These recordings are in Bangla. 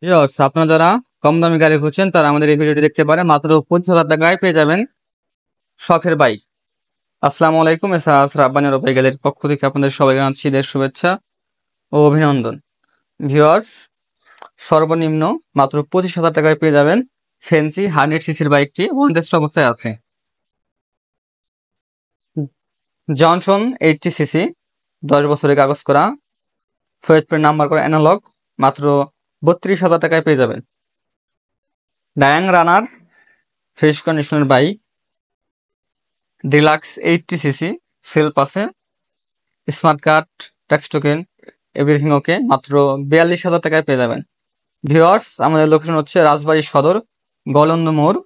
ভিউয়ার্স, আপনারা যারা কম দামি গাড়ি খুঁজছেন তারা আমাদের এই ভিডিওটি দেখতে পারেন। মাত্র 25,000 টাকায় পেয়ে যাবেন শখের বাইক। আসসালামু আলাইকুম, এসআস রাব্বানি রবাই গ্যালারির পক্ষ থেকে আপনাদের সবাই জানাচ্ছি ঈদের শুভেচ্ছা ও অভিনন্দন। ভিউয়ার্স, সর্বনিম্ন মাত্র 25,000 টাকায় পেয়ে যাবেন ফেন্সি 100 সিসির বাইকটি ওয়ান্টেস্ট অবস্থায় আছে। জনসন 80 সিসি, 10 বছরের কাগজ করা, ফয়েজ প্লেট নাম্বার করা, অ্যানালগ, মাত্র 32,000 টাকায় পেয়ে যাবেন। ডায়াং রানার ফ্রেশ কন্ডিশনের বাইক, ডিলাক্স 80 সিসি, সেলফ আছে, smart card, tax token, everything okay, মাত্র 42,000 টাকায় পেয়ে যাবেন। ভিউয়ার্স, আমাদের লোকেশন হচ্ছে রাজবাড়ী সদর গলন্দ মোড়,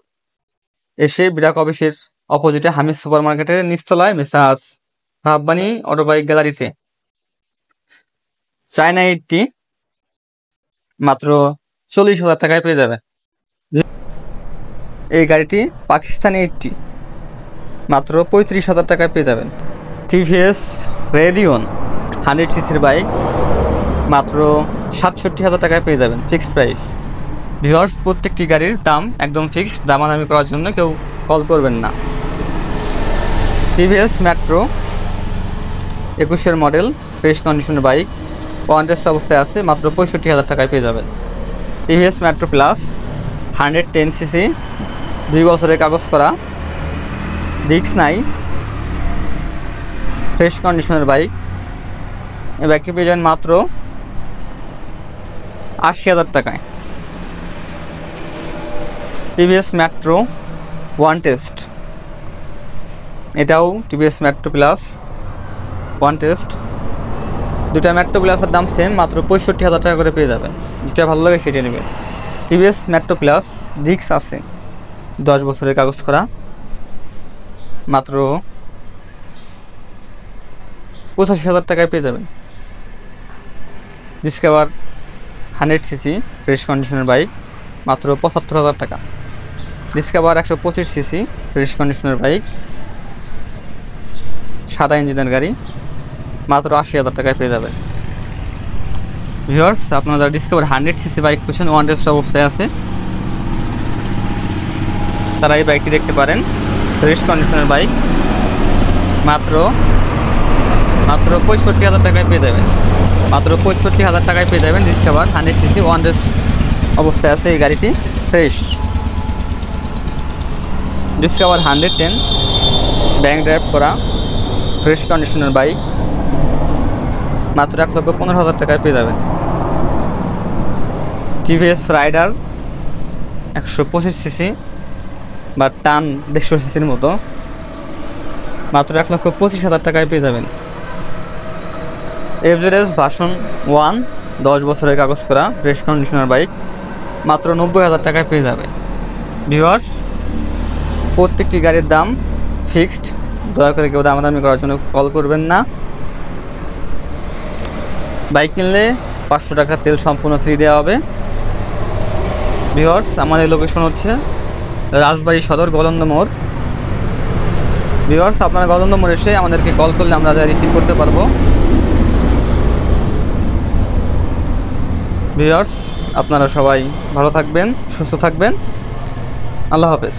এসে বিরাক অফিসের অপোজিটে হামিদ সুপার মার্কেটের নিচতলায় মেসাজ রাব্বানি অটো বাইক গ্যালারিতে। চায়না 80 মাত্র 40,000 টাকায় পেয়ে যাবে। এই গাড়িটি পাকিস্তানি 80 মাত্র 35,000 টাকায় পেয়ে যাবেন। টিভিএস রেডিয়ন 100 সিসির বাইক মাত্র 67,000 টাকায় পেয়ে যাবেন, ফিক্সড প্রাইস। ভিউয়ার্স, প্রত্যেকটি গাড়ির দাম একদম ফিক্সড, দামাদামি করার জন্য কেউ কল করবেন না। টিভিএস মেট্রো 21-এর মডেল, ফ্রেশ কন্ডিশনের বাইক, ওয়ান্টেস্ট অবস্থায় আছে, মাত্র 65,000 টাকায় পেয়ে যাবেন। টিভিএস মেট্রো প্লাস 110 সিসি, 2 বছরের কাগজ করা, রিক্স নাই, ফ্রেশ কন্ডিশনের বাইক। এই বাইকটি পেয়ে যাবেন মাত্র 80,000 টাকায়। টিভিএস মেট্রো ওয়ান্টেস্ট, এটাও টিভিএস মেট্রো প্লাস ওয়ান্টেস্ট, দুটা মেট্রো প্লাসের দাম সেম, মাত্র 65,000 টাকা করে পেয়ে যাবেন। যেটা ভালো লাগে সেটা নেবেন। টিভিএস মেট্রো প্লাস রিক্স আছে, 10 বছরের কাগজ করা, মাত্র 85,000 টাকায় পেয়ে যাবেন। ডিসকভার 100 সিসি, ফ্রেশ কন্ডিশনের বাইক, মাত্র 75,000 টাকা। ডিসকভার 125 সিসি, ফ্রেশ কন্ডিশনের বাইক, সাদা ইঞ্জিনের গাড়ি, মাত্র 80,000 টাকায় পেয়ে যাবেন। ভিউয়ার্স, আপনারা যারা ডিসকভার 100 সিসি বাইক খুঁজছেন, ওয়ান্টেস্ট অবস্থায় আছে, তারা এই বাইকটি দেখতে পারেন। ফ্রেশ কন্ডিশনের বাইক, মাত্র 65,000 টাকায় পেয়ে যাবেন। মাত্র 65,000 টাকায় পেয়ে যাবেন ডিসকভার 100 সিসি, ওয়ান্টেস্ট অবস্থায় আছে এই গাড়িটি, ফ্রেশ। ডিসকভার 110 ব্যাংক ড্রাইভ করা, ফ্রেশ কন্ডিশনের বাইক, মাত্র 1,15,000 টাকায় পেয়ে যাবেন। টিভিএস রাইডার 125 সিসি বা টান 150 সিসির মতো, মাত্র 1,25,000 টাকায় পেয়ে যাবেন। এভারেজ ভার্সন 1, 10 বছরের কাগজ করা, ফ্রেশ কন্ডিশনার বাইক, মাত্র 90,000 টাকায় পেয়ে যাবে। ভিউয়ার্স, প্রত্যেকটি গাড়ির দাম ফিক্সড, দয়া করে কেউ দামাদামি করার জন্য কল করবেন না। বাইক কিনলে 500 টাকা তেল সম্পূর্ণ ফ্রি দেওয়া হবে। ভিউয়ার্স, আমাদের লোকেশন হচ্ছে রাজবাড়ী সদর গলন্দ মোড়। ভিউয়ার্স, আপনারা গলন্দ মোড় এসে আমাদেরকে কল করলে আমরা রিসিভ করতে পারবো। ভিউয়ার্স, আপনারা সবাই ভালো থাকবেন, সুস্থ থাকবেন। আল্লাহ হাফেজ।